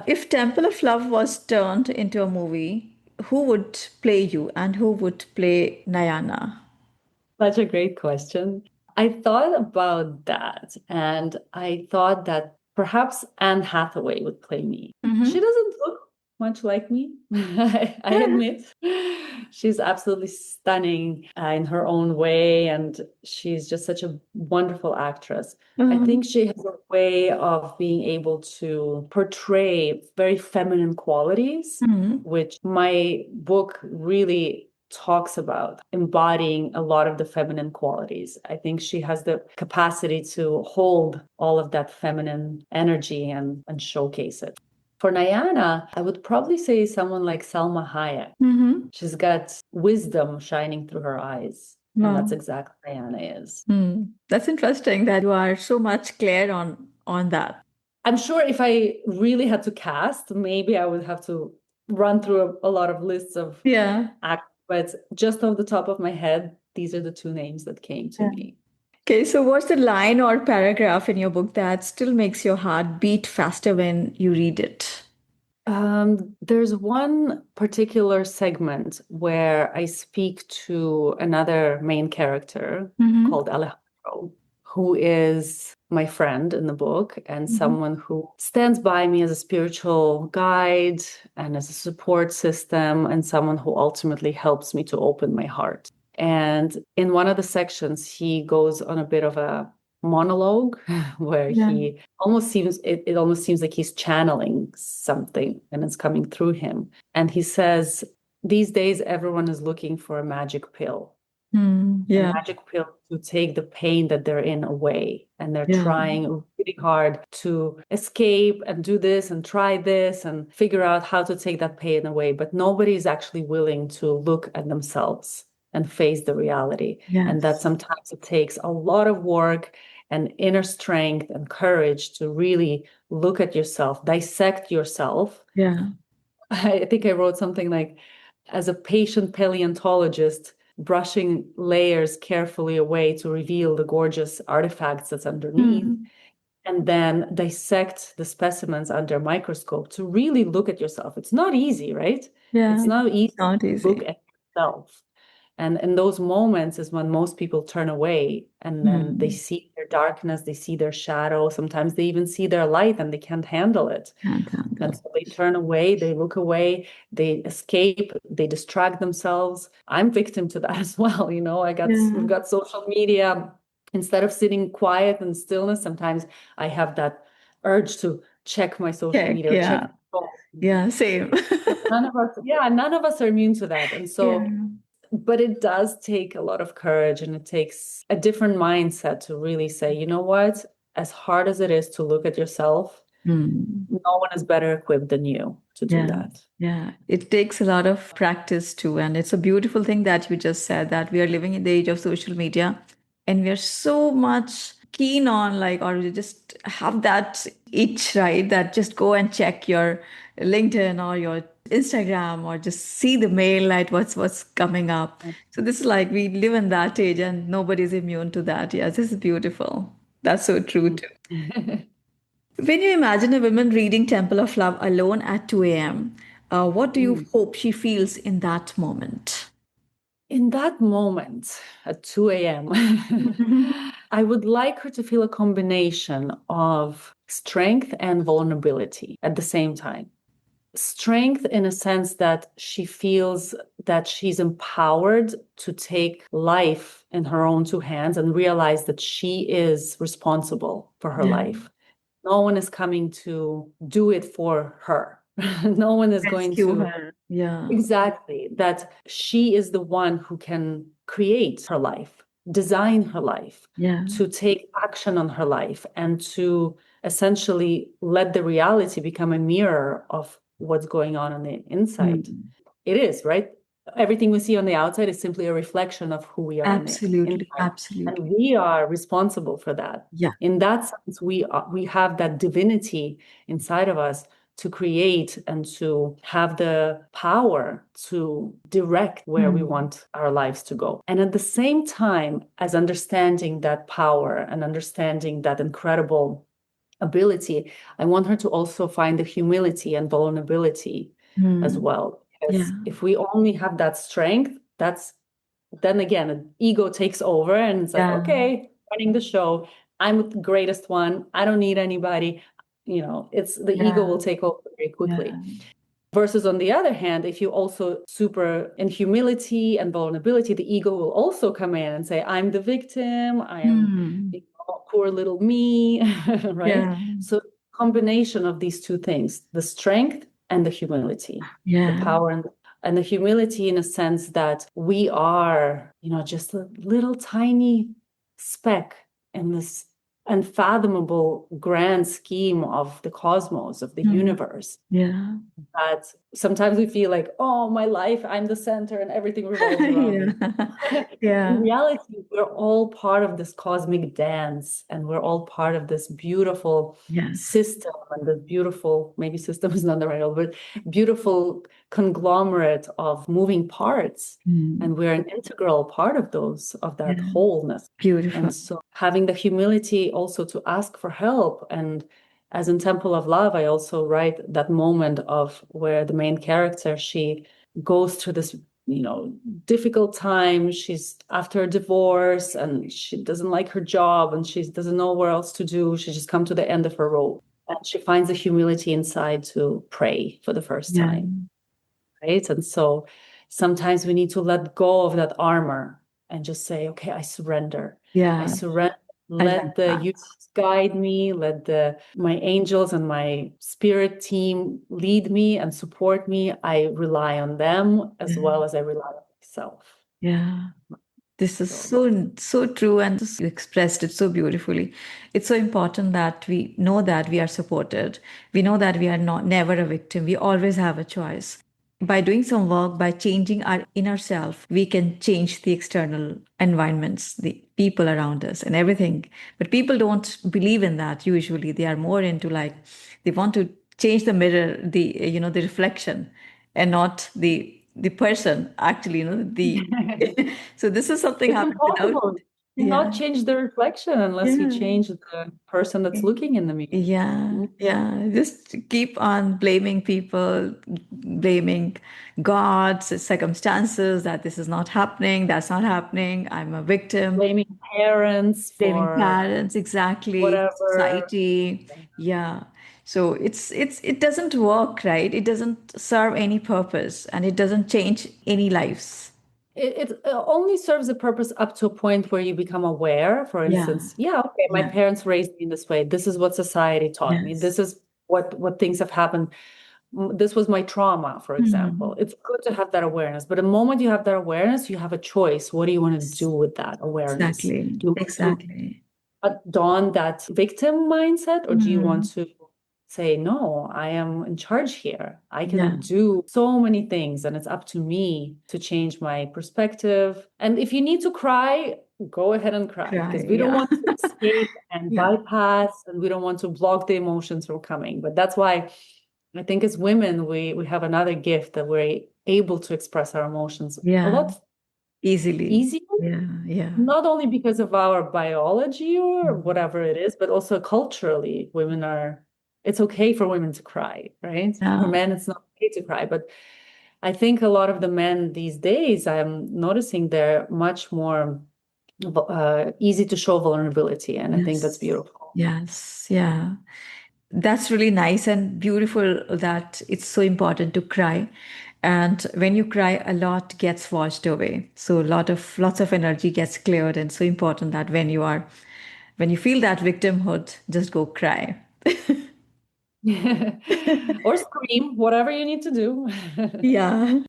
If Temple of Love was turned into a movie, who would play you and who would play Nayana? Such a great question. I thought about that, and I thought that Perhaps Anne Hathaway would play me. She Mm-hmm. doesn't look much like me, I admit. She's absolutely stunning in her own way, and she's just such a wonderful actress. I Um, think she has a way of being able to portray very feminine qualities, mhm. which my book really talks about embodying a lot of the feminine qualities. I think she has the capacity to hold all of that feminine energy and showcase it. For Nayana, I would probably say someone like Salma Hayek. Mhm. She's got wisdom shining through her eyes. And that's Wow. exactly what Nayana is. That's interesting that you are so much clear on that. I'm sure if I really had to cast, maybe I would have to run through a lot of lists of Yeah. actors, but just off the top of my head, these are the two names that came to Yeah. me. Okay, so what's the line or paragraph in your book that still makes your heart beat faster when you read it? There's one particular segment where I speak to another main character Mm-hmm. called Alejandro, who is my friend in the book and Mm-hmm. someone who stands by me as a spiritual guide and as a support system, and someone who ultimately helps me to open my heart. And in one of the sections, he goes on a bit of a monologue where Yeah. it almost seems like he's channeling something and it's coming through him. And he says, these days everyone is looking for a magic pill, a Yeah. magic pill to take the pain that they're in away. And they're Yeah. trying really hard to escape and do this and try this and figure out how to take that pain away. But nobody is actually willing to look at themselves and face the reality. And that Yes. sometimes it takes a lot of work and inner strength and courage to really look at yourself, dissect yourself. Yeah. I think I wrote something like, as a patient paleontologist, brushing layers carefully away to reveal the gorgeous artifacts that's underneath, Mm. and then dissect the specimens under a microscope to really look at yourself. It's not easy, right? Yeah. It's not easy Not to look easy. at yourself. And in those moments is when most people turn away and then they Mm. see their darkness, they see their shadow. Sometimes they even see their light and they can't handle it. Can't handle And it. so they turn away, they look away, they escape, they distract themselves. I'm victim to that as well. We've Yeah. got social media. Instead of sitting quiet and stillness, sometimes I have that urge to check my social Check. media or check Yeah. my phone. Yeah. Same. None of us are immune to that. And Yeah. so, but it does take a lot of courage and it takes a different mindset to really say, you know what, as hard as it is to look at yourself, Mm. no one is better equipped than you to do Yeah, that. yeah. It takes a lot of practice too. And it's a beautiful thing that you just said that we are living in the age of social media and we are so much keen on like, or you just have that itch, right? That just go and check your LinkedIn or your Instagram or just see the mail, like what's coming up. So this is like we live in that age and nobody's immune to that. Yes, this is beautiful. That's so true too. When you imagine a woman reading Temple of Love alone at 2 a.m., what do you Mm. hope she feels in that moment? In that moment at 2 a.m., Mhm. I would like her to feel a combination of strength and vulnerability at the same time. Strength in a sense that she feels that she's empowered to take life in her own two hands and realize that she is responsible for her Yeah, life. No one is coming to do it for her. No one is going rescue to. her. Yeah, Exactly, that she is the one who can create her life, design her life, yeah. to take action on her life, and to essentially let the reality become a mirror of what's going on the inside. Mm. It is, right? Everything we see on the outside is simply a reflection of who we are on the Absolutely, inside. And absolutely. we are responsible for that. Yeah. In that sense, we have that divinity inside of us to create and to have the power to direct where we Mm. want our lives to go. And at the same time, as understanding that power and understanding that incredible ability, I want her to also find the humility and vulnerability as Mm. well. Yeah, Because if we only have that strength, that's then again, an ego takes over and it's like, yeah. okay, running the show. I'm the greatest one. I don't need anybody. it's the ego Yeah. will take over very quickly. Yeah. Versus on the other hand, if you also super in humility and vulnerability, the ego will also come in and say, I'm the victim, I am poor little me, right? Yeah. So combination of these two things, the strength and the humility, the Yeah. power and the humility in a sense that we are, just a little tiny speck in this unfathomable grand scheme of the cosmos, of the universe. Yeah. That sometimes we feel like, oh, my life, I'm the center and everything revolves around me. Yeah. In Yeah. reality, we're all part of this cosmic dance, and we're all part of this beautiful Yes. system, and this beautiful, maybe system is not the right word, but beautiful conglomerate of moving parts. Mm. And we're an integral part of of that Yeah. wholeness. Beautiful. And so having the humility also to ask for help. And as in Temple of Love, I also write that moment of where the main character, she goes through this, difficult time. She's after a divorce and she doesn't like her job and she doesn't know where else to do. She just come to the end of her rope. And she finds the humility inside to pray for the first Yeah. time. Right. And so sometimes we need to let go of that armor and just say, okay, I surrender. I Yeah. surrender. I love Let the that. universe guide me. Let my angels and my spirit team lead me and support me. I rely on them as Yeah. well as I rely on myself. Yeah. This is So so true, and you expressed it so beautifully. It's so important that we know that we are supported. We know that we are not never a victim. We always have a choice. By doing some work, by changing our inner self, we can change the external environments, the people around us, and everything. But people don't believe in that usually. They are more into like they want to change the mirror, the reflection, and not the person actually, the so this is something it's happened without. impossible. You cannot Yeah. change the reflection unless you Yeah. change the person that's looking in the mirror. Yeah, Mhm. yeah. Just keep on blaming people, blaming gods, circumstances that this is not happening, that's not happening. I'm a victim. Blaming parents Blaming for parents, exactly, whatever. society. Yeah. So it doesn't work, right? It doesn't serve any purpose and it doesn't change any lives. It only serves a purpose up to a point where you become aware. For Yeah. instance, yeah, okay, my Yeah. parents raised me in this way. This is what society taught me. Yes. This is what things have happened. This was my trauma, for example. Mhm. It's good to have that awareness, but the moment you have that awareness, you have a choice. What do you want to do with that awareness? Exactly. Do you want to Exactly. don that victim mindset, or do you want Mhm. to say, no, I am in charge here. I Yeah. can do so many things, and it's up to me to change my perspective. And if you need to cry, go ahead and cry, Cry. because we don't Yeah. want to escape and Yeah. bypass, and we don't want to block the emotions from coming. But that's why I think as women, we have another gift that we're able to express our emotions a Yeah. lot Easily. easier, Yeah. Yeah. not only because of our biology or Mhm. whatever it is, but also culturally, it's okay for women to cry, right? For Yeah. men, it's not okay to cry. But I think a lot of the men these days, I'm noticing they're much more easy to show vulnerability. And I think that's Yes. beautiful. Yes. Yeah. That's really nice and beautiful that it's so important to cry. And when you cry, a lot gets washed away. So lots of energy gets cleared. And so important that when you feel that victimhood, just go cry. Or scream, whatever you need to do. Yeah. Yeah.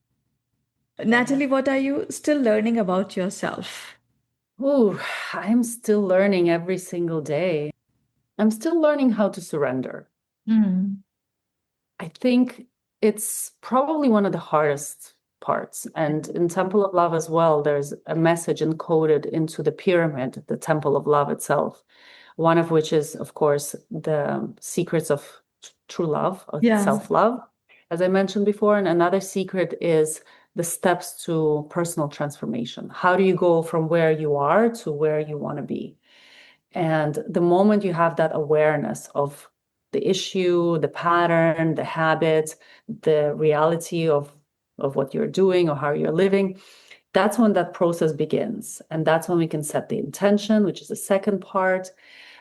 Natalie, what are you still learning about yourself? Ooh, I'm still learning every single day. I'm still learning how to surrender. Hmm. I think it's probably one of the hardest parts. And in Temple of Love as well, there's a message encoded into the pyramid, the Temple of Love itself. One of which is, of course, the secrets of true love, of Yeah. self-love, as I mentioned before. And another secret is the steps to personal transformation. How do you go from where you are to where you want to be? And the moment you have that awareness of the issue, the pattern, the habit, the reality of what you're doing or how you're living, that's when that process begins. And that's when we can set the intention, which is the second part.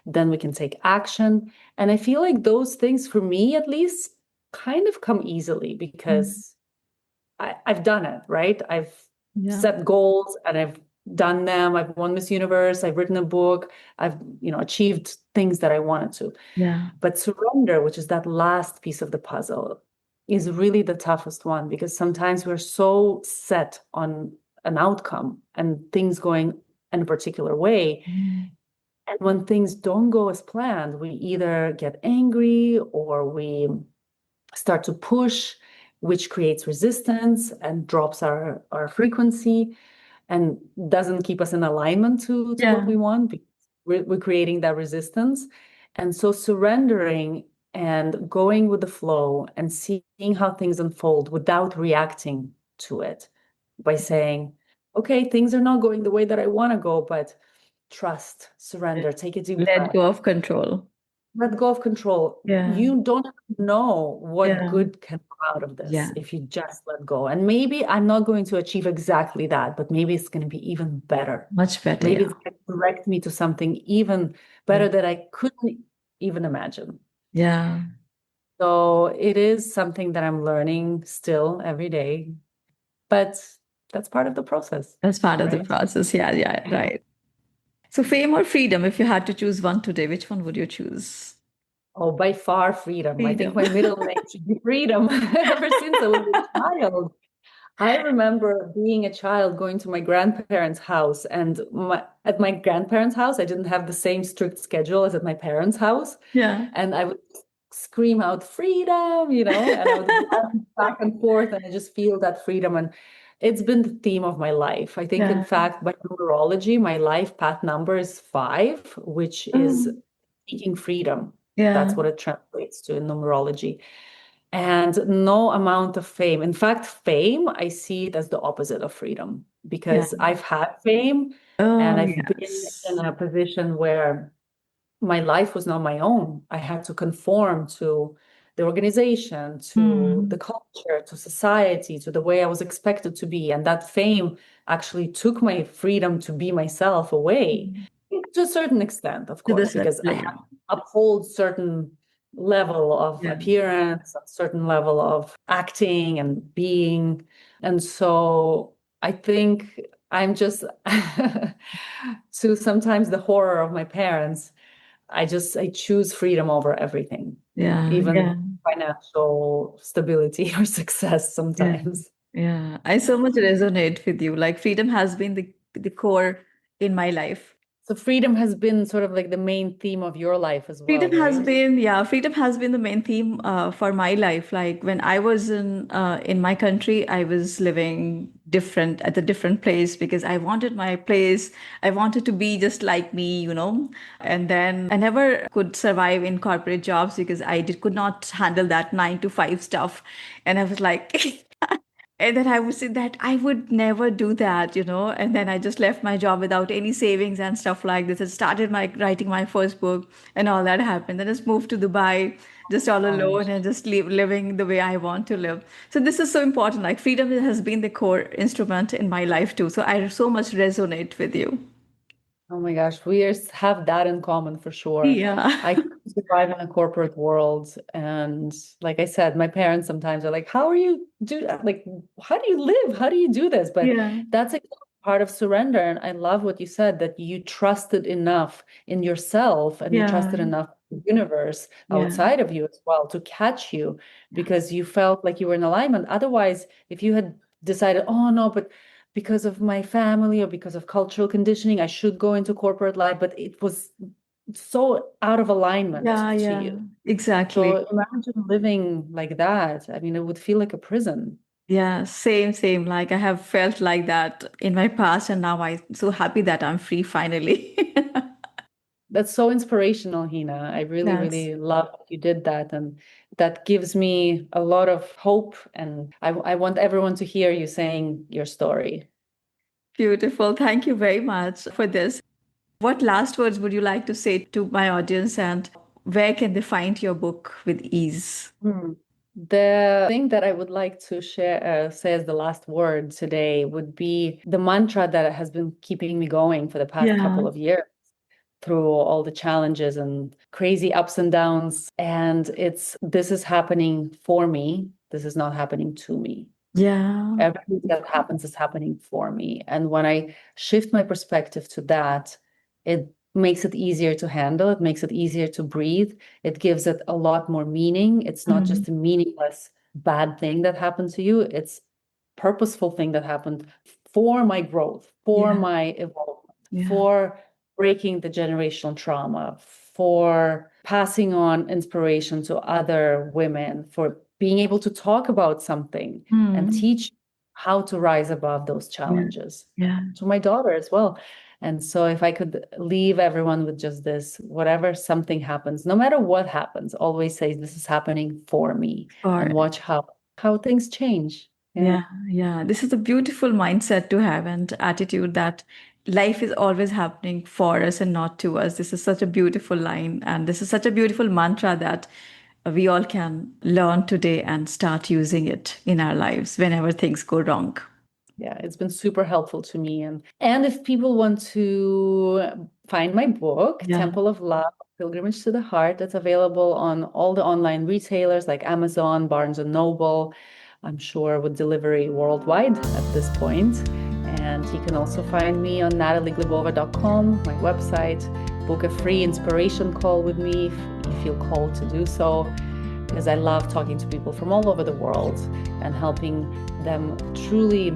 then we can take action. And I feel like those things, for me at least, kind of come easily Mm. because I've done it, right? I've Yeah. set goals and I've done them. I've won Miss Universe. I've written a book. I've, achieved things that I wanted to. Yeah. But surrender, which is that last piece of the puzzle, is really the toughest one because sometimes we're so set on an outcome and things going in a particular way. Mm. And when things don't go as planned, we either get angry or we start to push, which creates resistance and drops our frequency and doesn't keep us in alignment to what Yeah. we want. Because we're creating that resistance. And so surrendering and going with the flow and seeing how things unfold without reacting to it by saying, okay, things are not going the way that I want to go, but trust, surrender, take a deep Let breath. go of control. Let go of control. Yeah. You don't know what Yeah. good can come out of this Yeah. if you just let go. And maybe I'm not going to achieve exactly that, but maybe it's going to be even better. Much better. Maybe Yeah. it's going to direct me to something even Yeah. better that I couldn't even imagine. Yeah. So it is something that I'm learning still every day, but that's part of the process, That's part of the right? process. Yeah. Yeah. Right. So, fame or freedom, if you had to choose one today, which one would you choose? Oh, by far freedom. I think Freedom. my middle name should be freedom. Ever since I was a child, I remember being a child going to my grandparents' house, and at my grandparents' house, I didn't have the same strict schedule as at my parents' house. Yeah. And I would scream out freedom, and I would run back and forth, and I just feel that freedom. And it's been the theme of my life. I think, in Yeah. fact, by numerology, my life path number is 5, which is Oh, seeking freedom. yeah. That's what it translates to in numerology. And no amount of fame. In fact, fame, I see it as the opposite of freedom Yeah. because I've had fame and Oh, I've been in yes. a position where my life was not my own. I had to conform to the organization, to the Hmm. culture, to society, to the way I was expected to be. And that fame actually took my freedom to be myself away to a certain extent, of To course, this, because I had yeah. to uphold certain level of Yeah. appearance, a certain level of acting and being. And so I think I'm just to sometimes the horror of my parents. I choose freedom over everything, Yeah. even Yeah. financial stability or success Yeah. sometimes. Yeah. I so much resonate with you. Like freedom has been the core in my life. So freedom has been sort of like the main theme of your life as well, Freedom has right? been, yeah, freedom has been the main theme for my life. Like when I was in my country, I was living different at a different place because I wanted my place. I wanted to be just like me. And then I never could survive in corporate jobs because could not handle that 9 to 5 stuff. And I was like, and then I would say that I would never do that. And then I just left my job without any savings and stuff like this. I started my writing my first book and all that happened. Then I just moved to Dubai, just all alone Gosh. and just living the way I want to live. So this is so important. Like freedom has been the core instrument in my life too. So I so much resonate with you. Oh my gosh, have that in common for sure. Yeah. I survive in a corporate world, and like I said, my parents sometimes are like, "How are you do that? Like, how do you live? How do you do this?" But Yeah. that's a part of surrender, and I love what you said that you trusted enough in yourself and you Yeah. trusted enough in the universe Yeah. outside of you as well to catch you because you felt like you were in alignment. Otherwise, if you had decided, "Oh no, but." Because of my family or because of cultural conditioning, I should go into corporate life, but it was so out of alignment Yeah. to Yeah. you. Exactly. So imagine living like that. I mean, it would feel like a prison. Yeah, same, same. Like I have felt like that in my past, and now I'm so happy that I'm free finally. That's so inspirational, Hina. I really, Yes. really love that you did that. And that gives me a lot of hope. And I want everyone to hear you saying your story. Beautiful. Thank you very much for this. What last words would you like to say to my audience, and where can they find your book with ease? Hmm. The thing that I would like to say as the last word today would be the mantra that has been keeping me going for the past Yeah. couple of years. through all the challenges and crazy ups and downs. And this is happening for me. This is not happening to me. Yeah. Everything that happens is happening for me. And when I shift my perspective to that, it makes it easier to handle. It makes it easier to breathe. It gives it a lot more meaning. It's not just a meaningless bad thing that happened to you. It's purposeful thing that happened for my growth, for my evolvement, for breaking the generational trauma, for passing on inspiration to other women, for being able to talk about something and teach how to rise above those challenges to my daughter as well. And so if I could leave everyone with just this, whatever something happens, no matter what happens, always say this is happening for me, and watch how things change. Yeah. This is a beautiful mindset to have, and attitude that life is always happening for us and not to us. This is such a beautiful line, and this is such a beautiful mantra that we all can learn today and start using it in our lives whenever things go wrong. Yeah, it's been super helpful to me. And if people want to find my book, Temple of Love, Pilgrimage to the Heart, that's available on all the online retailers like Amazon, Barnes and Noble, I'm sure with delivery worldwide at this point. And you can also find me on natalieglebova.com, my website. Book a free inspiration call with me if you feel called to do so, because I love talking to people from all over the world and helping them truly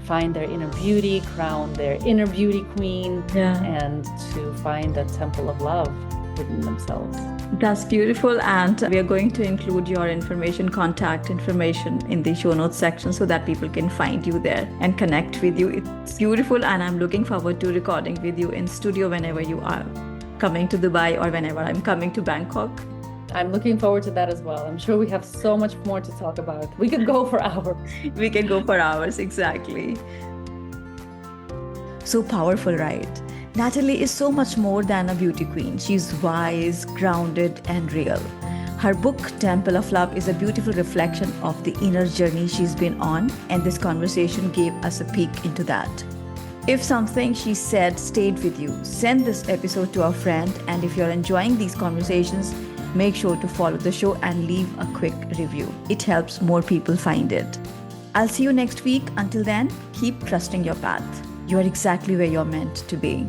find their inner beauty, crown their inner beauty queen, and to find that temple of love within themselves. That's beautiful. And we are going to include your information, contact information in the show notes section so that people can find you there and connect with you. It's beautiful. And I'm looking forward to recording with you in studio whenever you are coming to Dubai or whenever I'm coming to Bangkok. I'm looking forward to that as well. I'm sure we have so much more to talk about. We could go for hours. We can go for hours, exactly. So powerful, right? Natalie is so much more than a beauty queen. She's wise, grounded, and real. Her book, Temple of Love, is a beautiful reflection of the inner journey she's been on, and this conversation gave us a peek into that. If something she said stayed with you, send this episode to a friend, and if you're enjoying these conversations, make sure to follow the show and leave a quick review. It helps more people find it. I'll see you next week. Until then, keep trusting your path. You are exactly where you're meant to be.